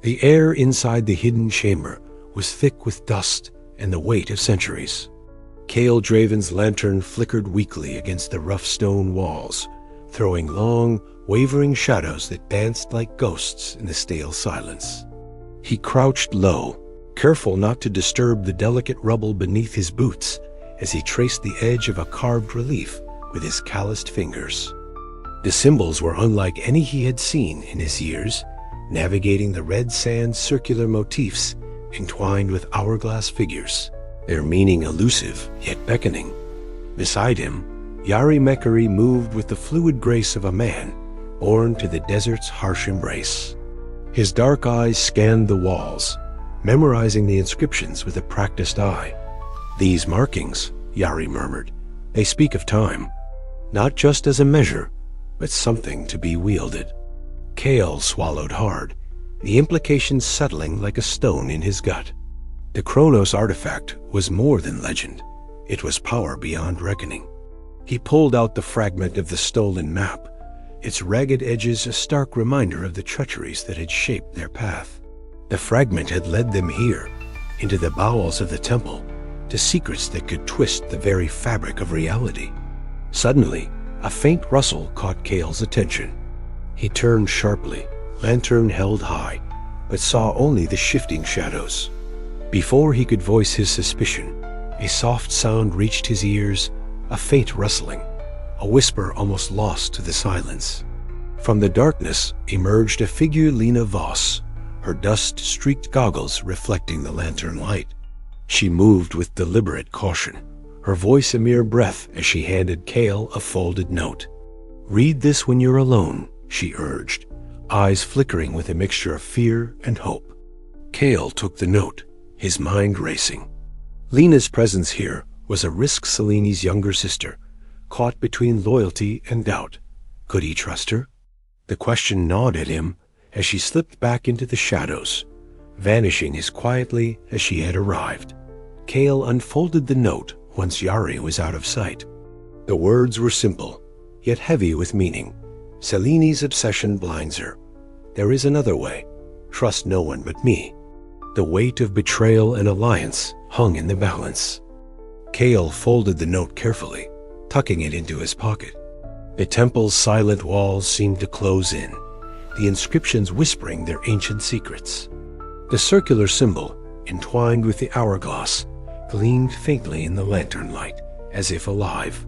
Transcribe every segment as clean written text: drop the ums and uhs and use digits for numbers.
The air inside the hidden chamber was thick with dust and the weight of centuries. Cale Draven's lantern flickered weakly against the rough stone walls, throwing long, wavering shadows that danced like ghosts in the stale silence. He crouched low, careful not to disturb the delicate rubble beneath his boots as he traced the edge of a carved relief with his calloused fingers. The symbols were unlike any he had seen in his years, navigating the red sand circular motifs entwined with hourglass figures, their meaning elusive yet beckoning. Beside him, Yari Mekari moved with the fluid grace of a man born to the desert's harsh embrace. His dark eyes scanned the walls, memorizing the inscriptions with a practiced eye. "These markings," Yari murmured, "they speak of time, not just as a measure, but something to be wielded." Cale swallowed hard, the implications settling like a stone in his gut. The Chronos artifact was more than legend. It was power beyond reckoning. He pulled out the fragment of the stolen map, its ragged edges a stark reminder of the treacheries that had shaped their path. The fragment had led them here, into the bowels of the temple, to secrets that could twist the very fabric of reality. Suddenly, a faint rustle caught Cale's attention. He turned sharply, lantern held high, but saw only the shifting shadows. Before he could voice his suspicion, a soft sound reached his ears, a faint rustling, a whisper almost lost to the silence. From the darkness emerged a figure Lena Voss, her dust-streaked goggles reflecting the lantern light. She moved with deliberate caution, her voice a mere breath as she handed Cale a folded note. "Read this when you're alone," she urged, eyes flickering with a mixture of fear and hope. Cale took the note, his mind racing. Lena's presence here was a risk Seleni's younger sister, caught between loyalty and doubt. Could he trust her? The question gnawed at him as she slipped back into the shadows, vanishing as quietly as she had arrived. Cale unfolded the note once Yari was out of sight. The words were simple, yet heavy with meaning. "Seleni's obsession blinds her. There is another way. Trust no one but me." The weight of betrayal and alliance hung in the balance. Cale folded the note carefully, tucking it into his pocket. The temple's silent walls seemed to close in, the inscriptions whispering their ancient secrets. The circular symbol, entwined with the hourglass, gleamed faintly in the lantern light, as if alive.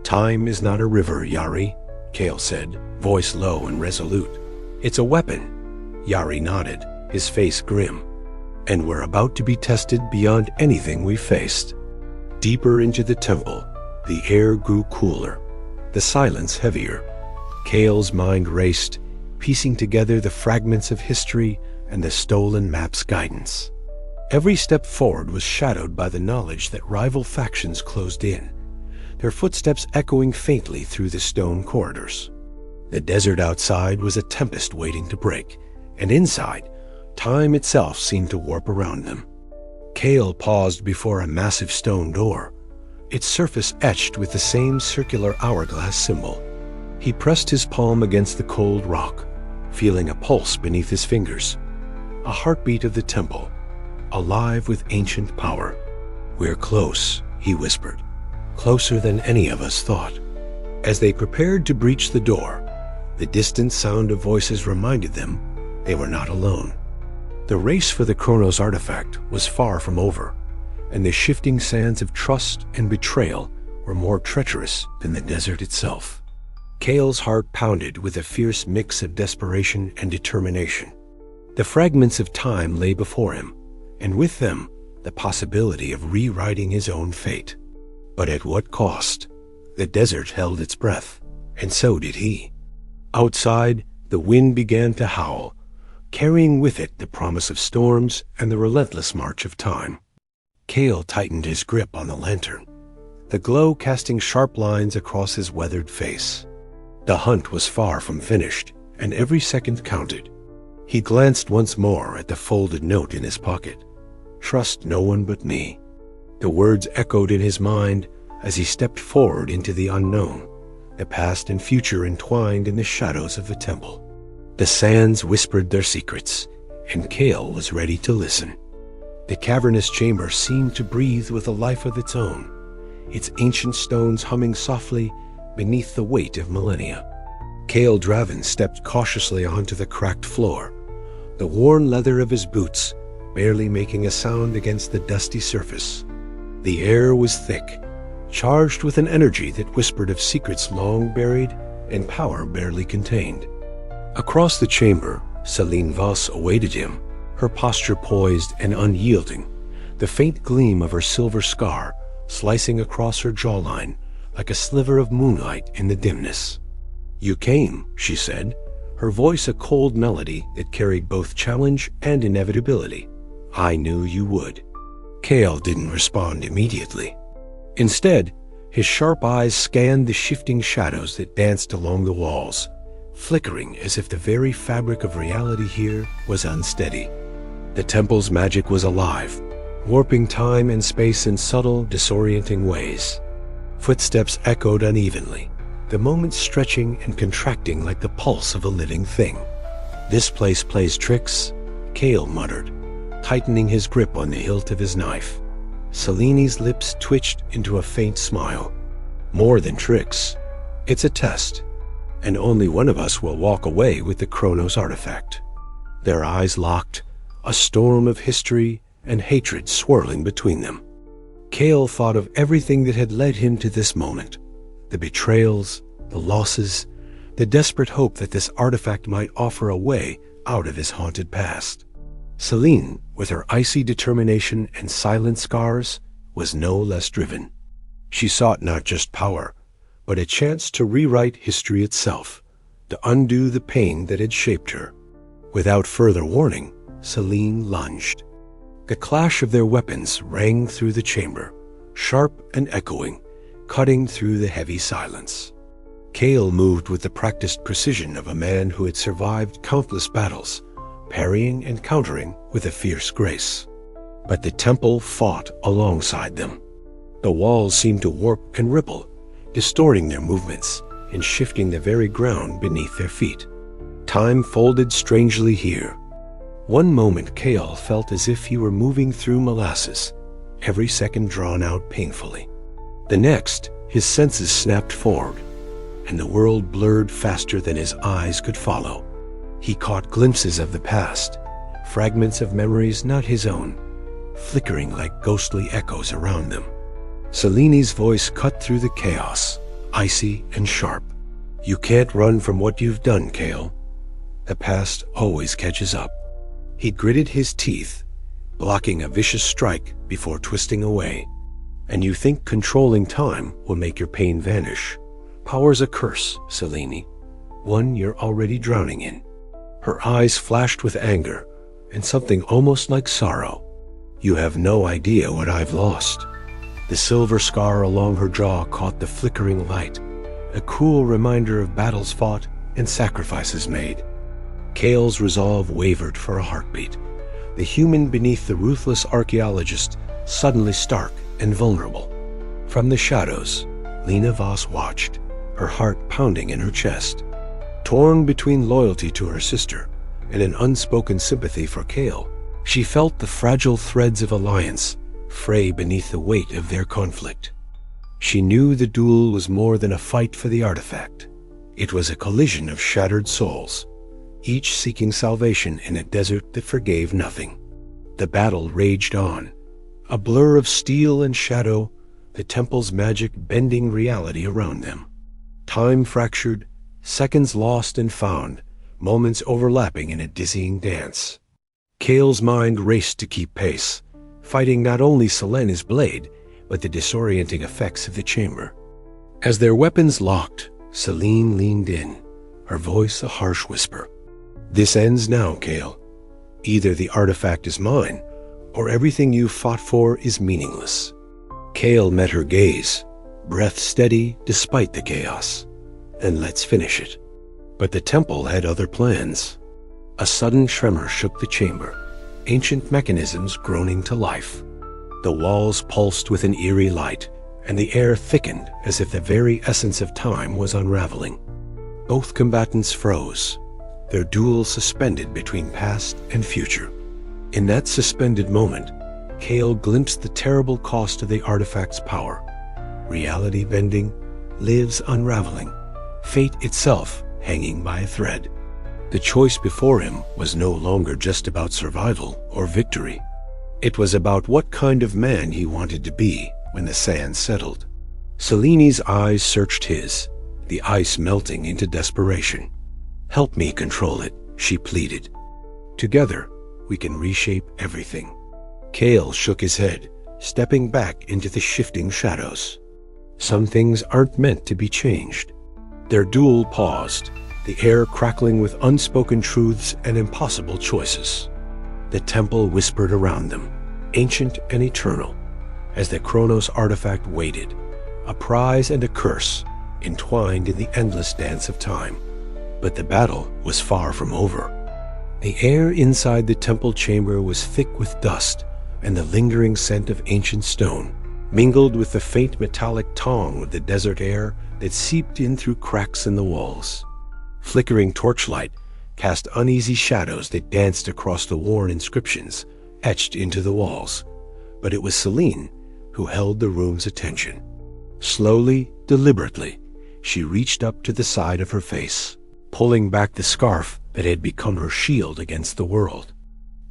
"Time is not a river, Yari," Cale said, voice low and resolute. "It's a weapon." Yari nodded, his face grim. "And we're about to be tested beyond anything we faced." Deeper into the temple, the air grew cooler, the silence heavier. Cale's mind raced, piecing together the fragments of history and the stolen map's guidance. Every step forward was shadowed by the knowledge that rival factions closed in, their footsteps echoing faintly through the stone corridors. The desert outside was a tempest waiting to break, and inside, time itself seemed to warp around them. Cale paused before a massive stone door, its surface etched with the same circular hourglass symbol. He pressed his palm against the cold rock, feeling a pulse beneath his fingers, a heartbeat of the temple, alive with ancient power. "We're close," he whispered, "closer than any of us thought." As they prepared to breach the door, the distant sound of voices reminded them they were not alone. The race for the Chronos artifact was far from over, and the shifting sands of trust and betrayal were more treacherous than the desert itself. Cale's heart pounded with a fierce mix of desperation and determination. The fragments of time lay before him, and with them the possibility of rewriting his own fate. But at what cost? The desert held its breath, and so did he. Outside, the wind began to howl, carrying with it the promise of storms and the relentless march of time. Cale tightened his grip on the lantern, the glow casting sharp lines across his weathered face. The hunt was far from finished, and every second counted. He glanced once more at the folded note in his pocket. "Trust no one but me." The words echoed in his mind as he stepped forward into the unknown, the past and future entwined in the shadows of the temple. The sands whispered their secrets, and Kale was ready to listen. The cavernous chamber seemed to breathe with a life of its own, its ancient stones humming softly beneath the weight of millennia. Kale Draven stepped cautiously onto the cracked floor, the worn leather of his boots barely making a sound against the dusty surface. The air was thick, charged with an energy that whispered of secrets long buried and power barely contained. Across the chamber, Celine Voss awaited him, her posture poised and unyielding, the faint gleam of her silver scar slicing across her jawline like a sliver of moonlight in the dimness. "You came," she said, her voice a cold melody that carried both challenge and inevitability. "I knew you would." Kale didn't respond immediately. Instead, his sharp eyes scanned the shifting shadows that danced along the walls, flickering as if the very fabric of reality here was unsteady. The temple's magic was alive, warping time and space in subtle, disorienting ways. Footsteps echoed unevenly, the moments stretching and contracting like the pulse of a living thing. "This place plays tricks," Kale muttered, tightening his grip on the hilt of his knife. Celine's lips twitched into a faint smile. "More than tricks. It's a test, and only one of us will walk away with the Chronos artifact." Their eyes locked, a storm of history and hatred swirling between them. Kale thought of everything that had led him to this moment, the betrayals, the losses, the desperate hope that this artifact might offer a way out of his haunted past. Celine, with her icy determination and silent scars, was no less driven. She sought not just power, but a chance to rewrite history itself, to undo the pain that had shaped her. Without further warning, Celine lunged. The clash of their weapons rang through the chamber, sharp and echoing, cutting through the heavy silence. Kale moved with the practiced precision of a man who had survived countless battles, parrying and countering with a fierce grace. But the temple fought alongside them. The walls seemed to warp and ripple, distorting their movements and shifting the very ground beneath their feet. Time folded strangely here. One moment Kale felt as if he were moving through molasses, every second drawn out painfully. The next, his senses snapped forward, and the world blurred faster than his eyes could follow. He caught glimpses of the past, fragments of memories not his own, flickering like ghostly echoes around them. Celine's voice cut through the chaos, icy and sharp. "You can't run from what you've done, Kale. The past always catches up." He gritted his teeth, blocking a vicious strike before twisting away. "And you think controlling time will make your pain vanish? Power's a curse, Celine, one you're already drowning in." Her eyes flashed with anger and something almost like sorrow. "You have no idea what I've lost." The silver scar along her jaw caught the flickering light, a cruel reminder of battles fought and sacrifices made. Kale's resolve wavered for a heartbeat, the human beneath the ruthless archaeologist suddenly stark and vulnerable. From the shadows, Lena Voss watched, her heart pounding in her chest. Torn between loyalty to her sister and an unspoken sympathy for Kale, she felt the fragile threads of alliance fray beneath the weight of their conflict. She knew the duel was more than a fight for the artifact. It was a collision of shattered souls, each seeking salvation in a desert that forgave nothing. The battle raged on, a blur of steel and shadow, the temple's magic bending reality around them. Time fractured, seconds lost and found, moments overlapping in a dizzying dance. Kale's mind raced to keep pace, fighting not only Celine's blade, but the disorienting effects of the chamber. As their weapons locked, Celine leaned in, her voice a harsh whisper. "This ends now, Kale. Either the artifact is mine, or everything you fought for is meaningless." Kale met her gaze, breath steady despite the chaos. "And let's finish it." But the temple had other plans. A sudden tremor shook the chamber, ancient mechanisms groaning to life. The walls pulsed with an eerie light, and the air thickened as if the very essence of time was unraveling. Both combatants froze, their duel suspended between past and future. In that suspended moment, Cale glimpsed the terrible cost of the artifact's power. Reality bending, lives unraveling, fate itself hanging by a thread. The choice before him was no longer just about survival or victory. It was about what kind of man he wanted to be when the sand settled. Seleni's eyes searched his, the ice melting into desperation. "Help me control it," she pleaded. "Together, we can reshape everything." Cale shook his head, stepping back into the shifting shadows. Some things aren't meant to be changed. Their duel paused, the air crackling with unspoken truths and impossible choices. The temple whispered around them, ancient and eternal, as the Chronos artifact waited, a prize and a curse entwined in the endless dance of time. But the battle was far from over. The air inside the temple chamber was thick with dust and the lingering scent of ancient stone, mingled with the faint metallic tang of the desert air that seeped in through cracks in the walls. Flickering torchlight cast uneasy shadows that danced across the worn inscriptions etched into the walls, but it was Selene who held the room's attention. Slowly, deliberately, she reached up to the side of her face, pulling back the scarf that had become her shield against the world.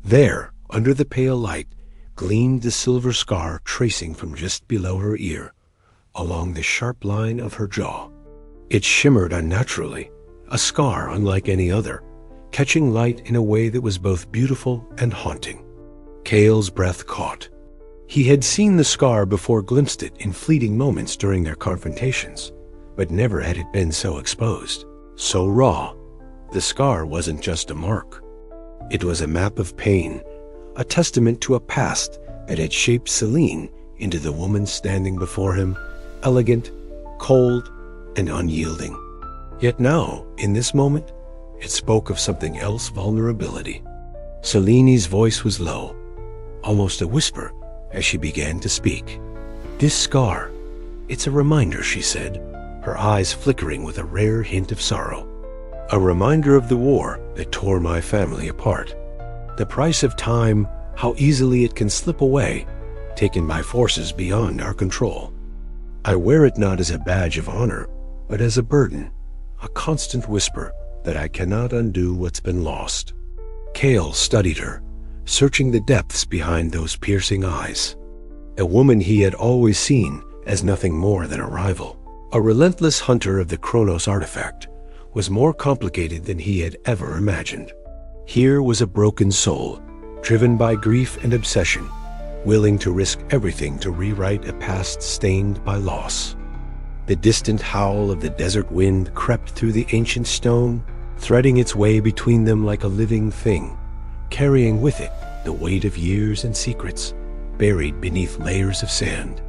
There, under the pale light, gleamed the silver scar tracing from just below her ear, along the sharp line of her jaw. It shimmered unnaturally, a scar unlike any other, catching light in a way that was both beautiful and haunting. Cale's breath caught. He had seen the scar before, glimpsed it in fleeting moments during their confrontations, but never had it been so exposed, so raw. The scar wasn't just a mark. It was a map of pain, a testament to a past that had shaped Selene into the woman standing before him, elegant, cold, and unyielding. Yet now, in this moment, it spoke of something else: vulnerability. Selene's voice was low, almost a whisper, as she began to speak. "This scar, it's a reminder," she said, her eyes flickering with a rare hint of sorrow. "A reminder of the war that tore my family apart. The price of time, how easily it can slip away, taken by forces beyond our control. I wear it not as a badge of honor, but as a burden, a constant whisper that I cannot undo what's been lost." Cale studied her, searching the depths behind those piercing eyes. A woman he had always seen as nothing more than a rival, a relentless hunter of the Chronos artifact, was more complicated than he had ever imagined. Here was a broken soul, driven by grief and obsession, willing to risk everything to rewrite a past stained by loss. The distant howl of the desert wind crept through the ancient stone, threading its way between them like a living thing, carrying with it the weight of years and secrets buried beneath layers of sand.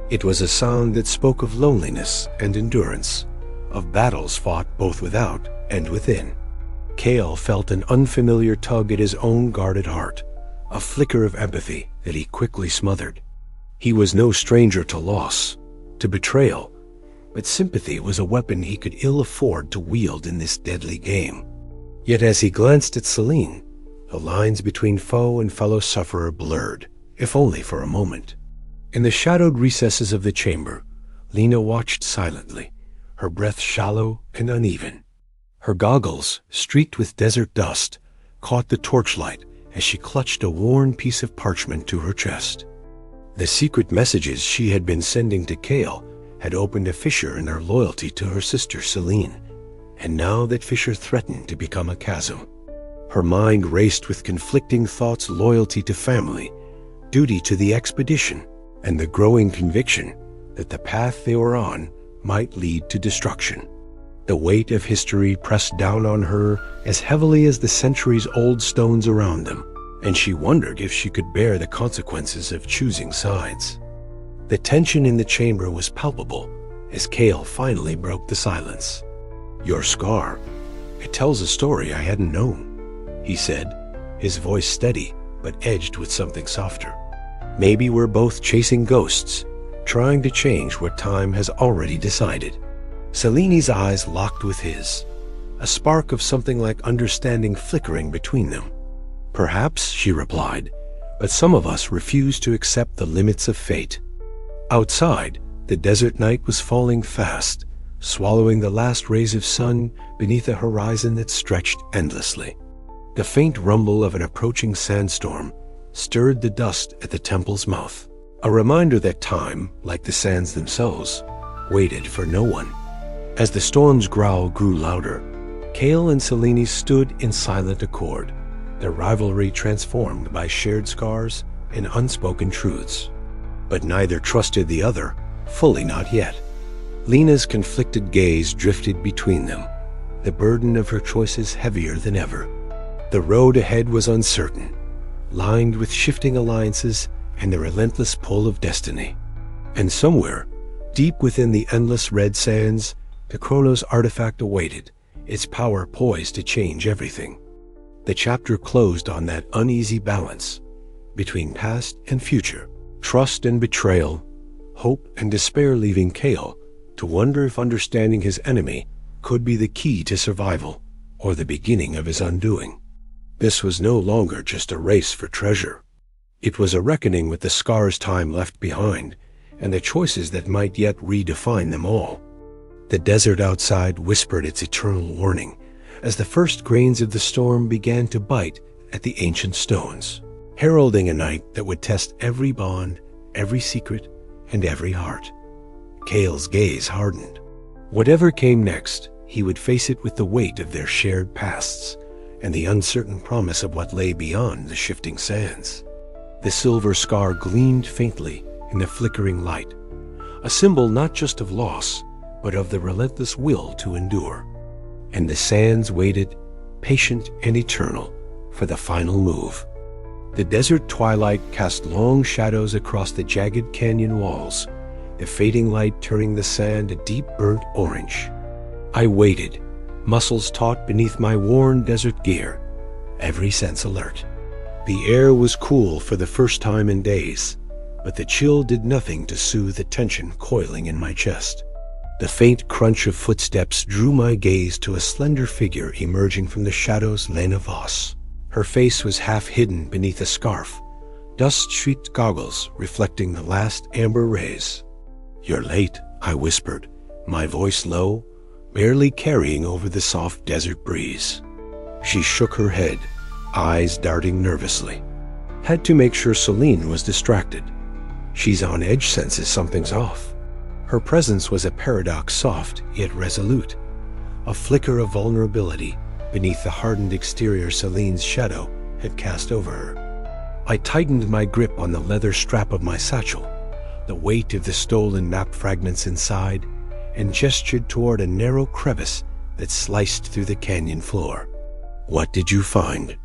It was a sound that spoke of loneliness and endurance, of battles fought both without and within. Cale felt an unfamiliar tug at his own guarded heart, a flicker of empathy that he quickly smothered. He was no stranger to loss, to betrayal, but sympathy was a weapon he could ill afford to wield in this deadly game. Yet as he glanced at Selene, the lines between foe and fellow sufferer blurred, if only for a moment. In the shadowed recesses of the chamber, Lena watched silently, her breath shallow and uneven. Her goggles, streaked with desert dust, caught the torchlight as she clutched a worn piece of parchment to her chest. The secret messages she had been sending to Cale had opened a fissure in her loyalty to her sister Selene, and now that fissure threatened to become a chasm. Her mind raced with conflicting thoughts: loyalty to family, duty to the expedition, and the growing conviction that the path they were on might lead to destruction. The weight of history pressed down on her as heavily as the centuries-old stones around them, and she wondered if she could bear the consequences of choosing sides. The tension in the chamber was palpable as Cale finally broke the silence. "Your scar, it tells a story I hadn't known," he said, his voice steady but edged with something softer. "Maybe we're both chasing ghosts, trying to change what time has already decided." Selene's eyes locked with his, a spark of something like understanding flickering between them. "Perhaps," she replied, "but some of us refuse to accept the limits of fate." Outside, the desert night was falling fast, swallowing the last rays of sun beneath a horizon that stretched endlessly. The faint rumble of an approaching sandstorm stirred the dust at the temple's mouth, a reminder that time, like the sands themselves, waited for no one. As the storm's growl grew louder, Cale and Selene stood in silent accord, their rivalry transformed by shared scars and unspoken truths. But neither trusted the other, fully not yet. Lena's conflicted gaze drifted between them, the burden of her choices heavier than ever. The road ahead was uncertain, lined with shifting alliances and the relentless pull of destiny. And somewhere, deep within the endless red sands, the Chronos artifact awaited, its power poised to change everything. The chapter closed on that uneasy balance between past and future, trust and betrayal, hope and despair, leaving Cale to wonder if understanding his enemy could be the key to survival or the beginning of his undoing. This was no longer just a race for treasure. It was a reckoning with the scars time left behind and the choices that might yet redefine them all. The desert outside whispered its eternal warning as the first grains of the storm began to bite at the ancient stones, heralding a night that would test every bond, every secret, and every heart. Cale's gaze hardened. Whatever came next, he would face it with the weight of their shared pasts and the uncertain promise of what lay beyond the shifting sands. The silver scar gleamed faintly in the flickering light, a symbol not just of loss, but of the relentless will to endure. And the sands waited, patient and eternal, for the final move. The desert twilight cast long shadows across the jagged canyon walls, the fading light turning the sand a deep burnt orange. I waited, muscles taut beneath my worn desert gear, every sense alert. The air was cool for the first time in days, but the chill did nothing to soothe the tension coiling in my chest. The faint crunch of footsteps drew my gaze to a slender figure emerging from the shadows. Lena Voss. Her face was half hidden beneath a scarf, dust-streaked goggles reflecting the last amber rays. "You're late," I whispered, my voice low, barely carrying over the soft desert breeze. She shook her head, eyes darting nervously. "Had to make sure Selene was distracted. She's on edge, senses something's off." Her presence was a paradox, soft yet resolute, a flicker of vulnerability beneath the hardened exterior Selene's shadow had cast over her. I tightened my grip on the leather strap of my satchel, the weight of the stolen map fragments inside, and gestured toward a narrow crevice that sliced through the canyon floor. "What did you find?"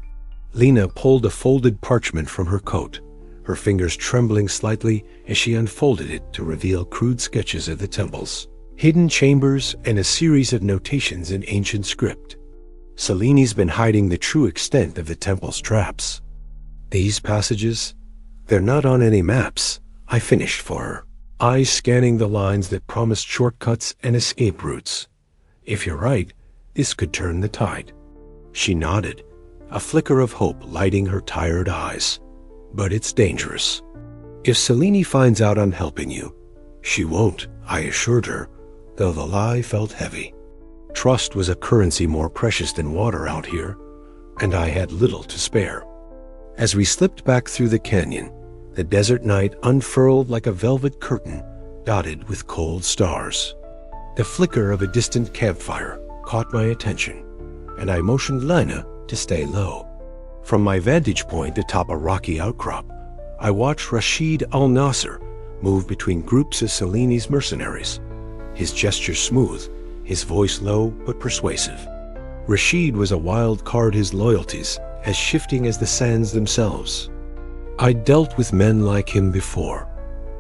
Lena pulled a folded parchment from her coat, her fingers trembling slightly as she unfolded it to reveal crude sketches of the temples, hidden chambers, and a series of notations in ancient script. Selene's been hiding the true extent of the temple's traps. "These passages? They're not on any maps," I finished for her, eyes scanning the lines that promised shortcuts and escape routes. "If you're right, this could turn the tide." She nodded, a flicker of hope lighting her tired eyes. "But it's dangerous. If Selene finds out I'm helping you," "She won't," I assured her, though the lie felt heavy. Trust was a currency more precious than water out here, and I had little to spare. As we slipped back through the canyon, the desert night unfurled like a velvet curtain dotted with cold stars. The flicker of a distant campfire caught my attention, and I motioned Lena to stay low. From my vantage point atop a rocky outcrop, I watched Rashid al-Nasser move between groups of Selene's mercenaries, his gesture smooth, his voice low but persuasive. Rashid was a wild card, his loyalties as shifting as the sands themselves. I'd dealt with men like him before,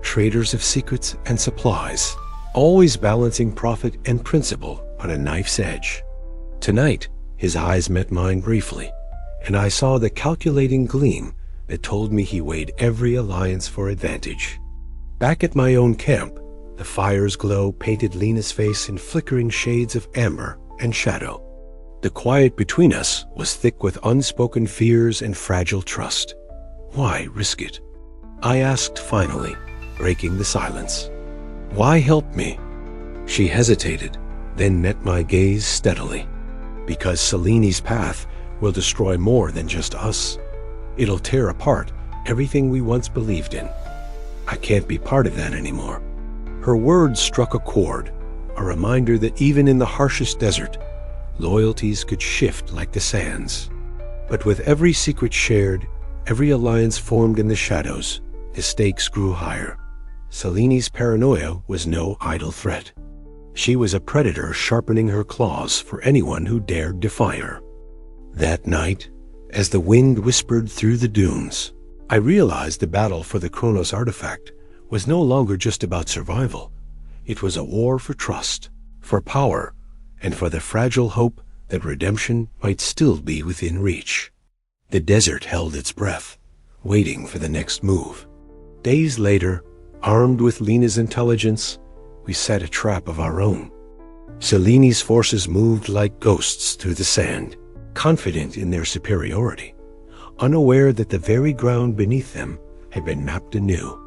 traders of secrets and supplies, always balancing profit and principle on a knife's edge. Tonight, his eyes met mine briefly, and I saw the calculating gleam that told me he weighed every alliance for advantage. Back at my own camp, the fire's glow painted Lena's face in flickering shades of amber and shadow. The quiet between us was thick with unspoken fears and fragile trust. Why risk it? I asked finally, breaking the silence. Why help me? She hesitated, then met my gaze steadily. Because Seleni's path will destroy more than just us. It'll tear apart everything we once believed in. I can't be part of that anymore. Her words struck a chord, a reminder that even in the harshest desert, loyalties could shift like the sands. But with every secret shared, every alliance formed in the shadows, the stakes grew higher. Seleni's paranoia was no idle threat. She was a predator sharpening her claws for anyone who dared defy her. That night, as the wind whispered through the dunes, I realized the battle for the Chronos artifact was no longer just about survival. It was a war for trust, for power, and for the fragile hope that redemption might still be within reach. The desert held its breath, waiting for the next move. Days later, armed with Lena's intelligence, we set a trap of our own. Seleni's forces moved like ghosts through the sand, confident in their superiority, unaware that the very ground beneath them had been mapped anew.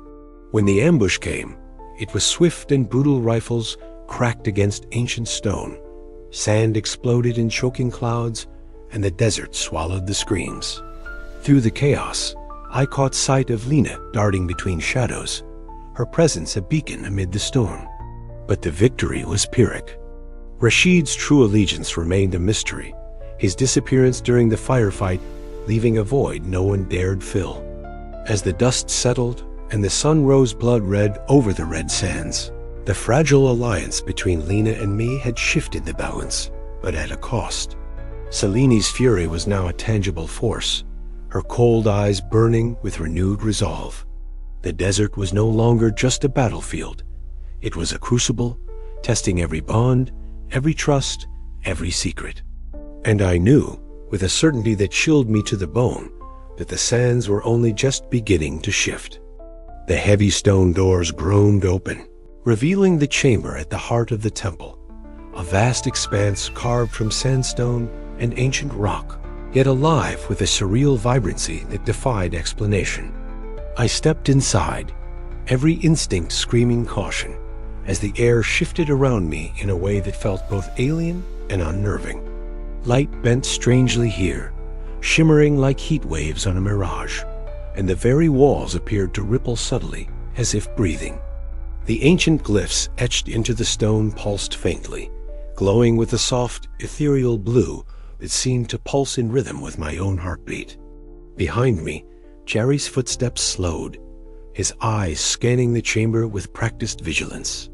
When the ambush came, it was swift and brutal rifles cracked against ancient stone. Sand exploded in choking clouds, and the desert swallowed the screams. Through the chaos, I caught sight of Lena darting between shadows, her presence a beacon amid the storm. But the victory was Pyrrhic. Rashid's true allegiance remained a mystery, his disappearance during the firefight leaving a void no one dared fill. As the dust settled and the sun rose blood red over the red sands, the fragile alliance between Lena and me had shifted the balance, but at a cost. Seleni's fury was now a tangible force, her cold eyes burning with renewed resolve. The desert was no longer just a battlefield. It was a crucible, testing every bond, every trust, every secret. And I knew, with a certainty that chilled me to the bone, that the sands were only just beginning to shift. The heavy stone doors groaned open, revealing the chamber at the heart of the temple, a vast expanse carved from sandstone and ancient rock, yet alive with a surreal vibrancy that defied explanation. I stepped inside, every instinct screaming caution, as the air shifted around me in a way that felt both alien and unnerving. Light bent strangely here, shimmering like heat waves on a mirage, and the very walls appeared to ripple subtly, as if breathing. The ancient glyphs etched into the stone pulsed faintly, glowing with a soft, ethereal blue that seemed to pulse in rhythm with my own heartbeat. Behind me, Jerry's footsteps slowed, his eyes scanning the chamber with practiced vigilance.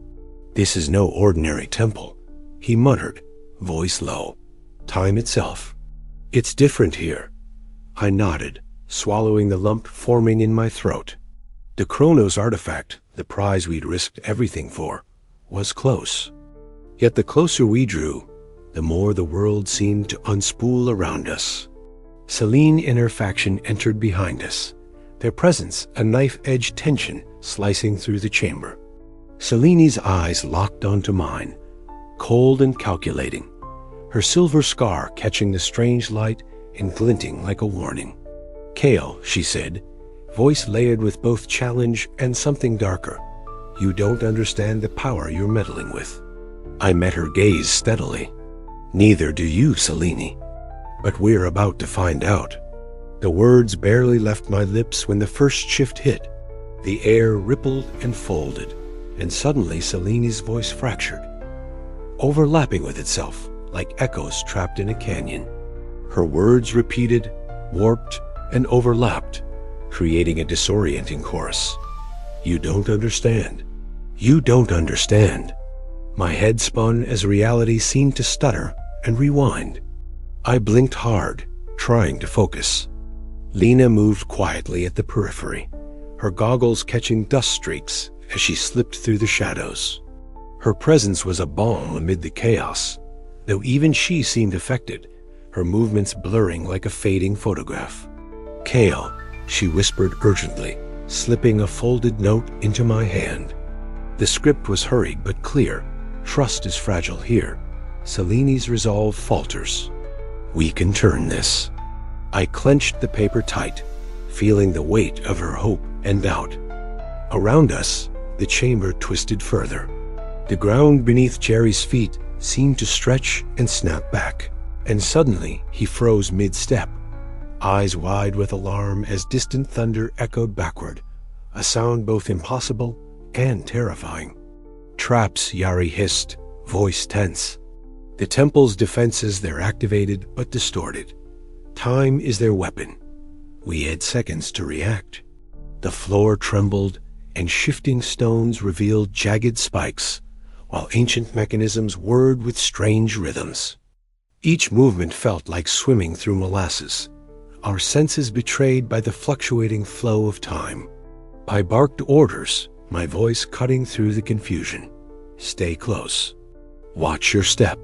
"This is no ordinary temple," he muttered, voice low. "Time itself. It's different here." I nodded, swallowing the lump forming in my throat. The Chronos artifact, the prize we'd risked everything for, was close. Yet the closer we drew, the more the world seemed to unspool around us. Selene and her faction entered behind us, their presence a knife-edge tension slicing through the chamber. Selene's eyes locked onto mine, cold and calculating, her silver scar catching the strange light and glinting like a warning. "Kale," she said, voice layered with both challenge and something darker, "you don't understand the power you're meddling with." I met her gaze steadily. "Neither do you, Selene. But we're about to find out." The words barely left my lips when the first shift hit. The air rippled and folded, and suddenly Selene's voice fractured, overlapping with itself like echoes trapped in a canyon. Her words repeated, warped, and overlapped, creating a disorienting chorus. "You don't understand. You don't understand." My head spun as reality seemed to stutter and rewind. I blinked hard, trying to focus. Lena moved quietly at the periphery, her goggles catching dust streaks as she slipped through the shadows. Her presence was a balm amid the chaos, though even she seemed affected, her movements blurring like a fading photograph. "Kale," she whispered urgently, slipping a folded note into my hand. The script was hurried but clear. "Trust is fragile here. Selene's resolve falters. We can turn this. I clenched the paper tight, feeling the weight of her hope and doubt. Around us, the chamber twisted further. The ground beneath Jerry's feet seemed to stretch and snap back, and suddenly he froze mid-step, eyes wide with alarm as distant thunder echoed backward, a sound both impossible and terrifying. "Traps," Yari hissed, voice tense. "The temple's defenses, they're activated but distorted. Time is their weapon." We had seconds to react. The floor trembled, and shifting stones revealed jagged spikes, while ancient mechanisms whirred with strange rhythms. Each movement felt like swimming through molasses, our senses betrayed by the fluctuating flow of time. I barked orders, my voice cutting through the confusion. "Stay close. Watch your step.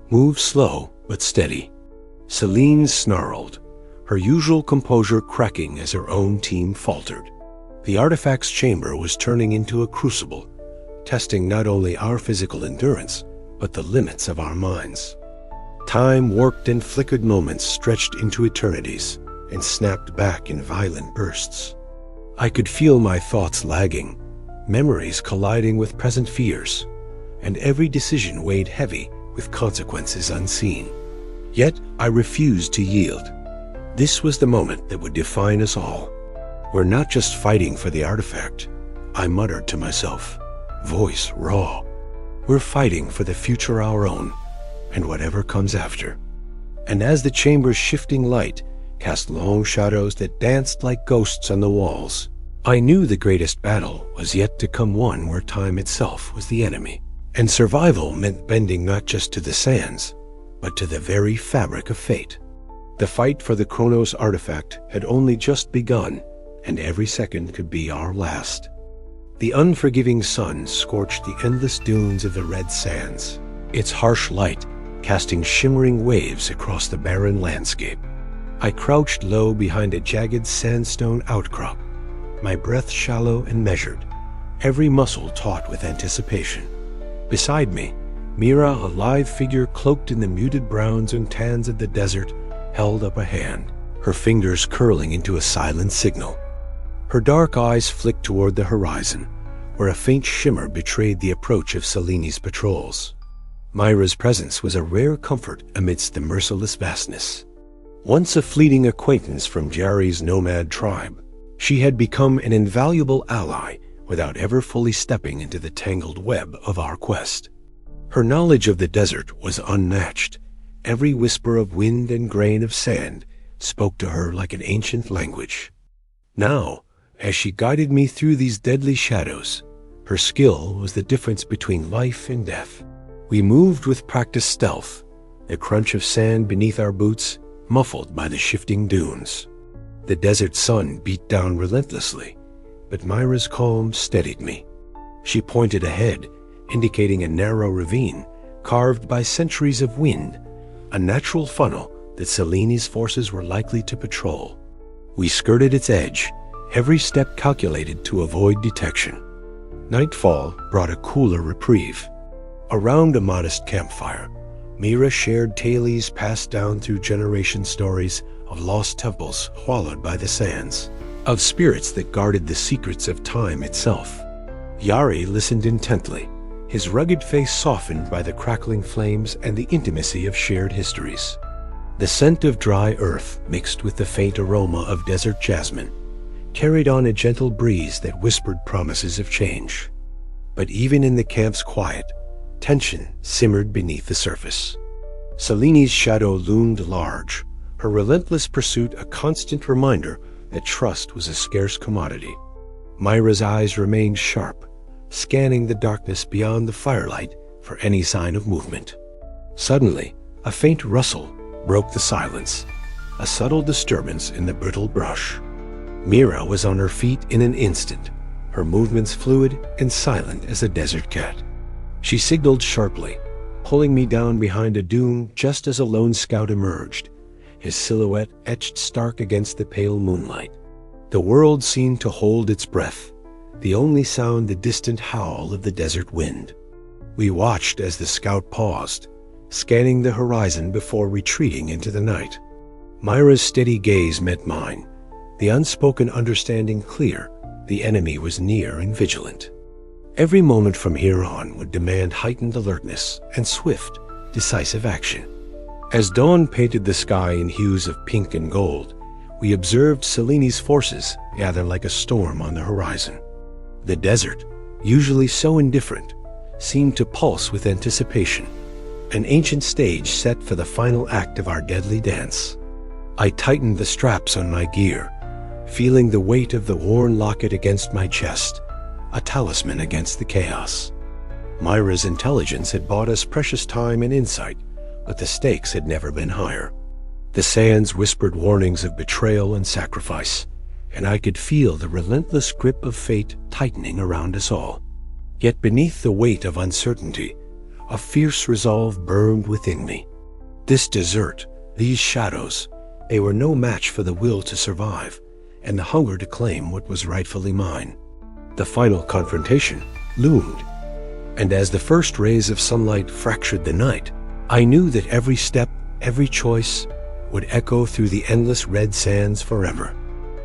Move slow but steady." Celine snarled, her usual composure cracking as her own team faltered. The artifact's chamber was turning into a crucible, testing not only our physical endurance, but the limits of our minds. Time warped and flickered moments stretched into eternities and snapped back in violent bursts. I could feel my thoughts lagging, memories colliding with present fears, and every decision weighed heavy with consequences unseen. Yet I refused to yield. This was the moment that would define us all. "We're not just fighting for the artifact," I muttered to myself, voice raw. "We're fighting for the future our own, and whatever comes after." And as the chamber's shifting light cast long shadows that danced like ghosts on the walls, I knew the greatest battle was yet to come, one where time itself was the enemy. And survival meant bending not just to the sands, but to the very fabric of fate. The fight for the Chronos artifact had only just begun, and every second could be our last. The unforgiving sun scorched the endless dunes of the red sands, its harsh light casting shimmering waves across the barren landscape. I crouched low behind a jagged sandstone outcrop, my breath shallow and measured, every muscle taut with anticipation. Beside me, Mira, a lithe figure cloaked in the muted browns and tans of the desert, held up a hand, her fingers curling into a silent signal. Her dark eyes flicked toward the horizon, where a faint shimmer betrayed the approach of Seleni's patrols. Myra's presence was a rare comfort amidst the merciless vastness. Once a fleeting acquaintance from Jerry's nomad tribe, she had become an invaluable ally without ever fully stepping into the tangled web of our quest. Her knowledge of the desert was unmatched. Every whisper of wind and grain of sand spoke to her like an ancient language. Now, as she guided me through these deadly shadows, her skill was the difference between life and death. We moved with practiced stealth, the crunch of sand beneath our boots muffled by the shifting dunes. The desert sun beat down relentlessly, but Myra's calm steadied me. She pointed ahead, indicating a narrow ravine carved by centuries of wind, a natural funnel that Seleni's forces were likely to patrol. We skirted its edge, every step calculated to avoid detection. Nightfall brought a cooler reprieve. Around a modest campfire, Mira shared tales passed down through generation stories of lost temples swallowed by the sands, of spirits that guarded the secrets of time itself. Yari listened intently, his rugged face softened by the crackling flames and the intimacy of shared histories. The scent of dry earth mixed with the faint aroma of desert jasmine carried on a gentle breeze that whispered promises of change. But even in the camp's quiet, tension simmered beneath the surface. Seleni's shadow loomed large, her relentless pursuit a constant reminder that trust was a scarce commodity. Myra's eyes remained sharp, scanning the darkness beyond the firelight for any sign of movement. Suddenly, a faint rustle broke the silence, a subtle disturbance in the brittle brush. Mira was on her feet in an instant, her movements fluid and silent as a desert cat. She signaled sharply, pulling me down behind a dune just as a lone scout emerged, his silhouette etched stark against the pale moonlight. The world seemed to hold its breath, the only sound the distant howl of the desert wind. We watched as the scout paused, scanning the horizon before retreating into the night. Myra's steady gaze met mine, the unspoken understanding clear. The enemy was near and vigilant. Every moment from here on would demand heightened alertness and swift, decisive action. As dawn painted the sky in hues of pink and gold, we observed Seleni's forces gather like a storm on the horizon. The desert, usually so indifferent, seemed to pulse with anticipation, an ancient stage set for the final act of our deadly dance. I tightened the straps on my gear, feeling the weight of the worn locket against my chest, a talisman against the chaos. Myra's intelligence had bought us precious time and insight, but the stakes had never been higher. The sands whispered warnings of betrayal and sacrifice, and I could feel the relentless grip of fate tightening around us all. Yet beneath the weight of uncertainty, a fierce resolve burned within me. This desert, these shadows, they were no match for the will to survive, and the hunger to claim what was rightfully mine. The final confrontation loomed, and as the first rays of sunlight fractured the night, I knew that every step, every choice, would echo through the endless red sands forever.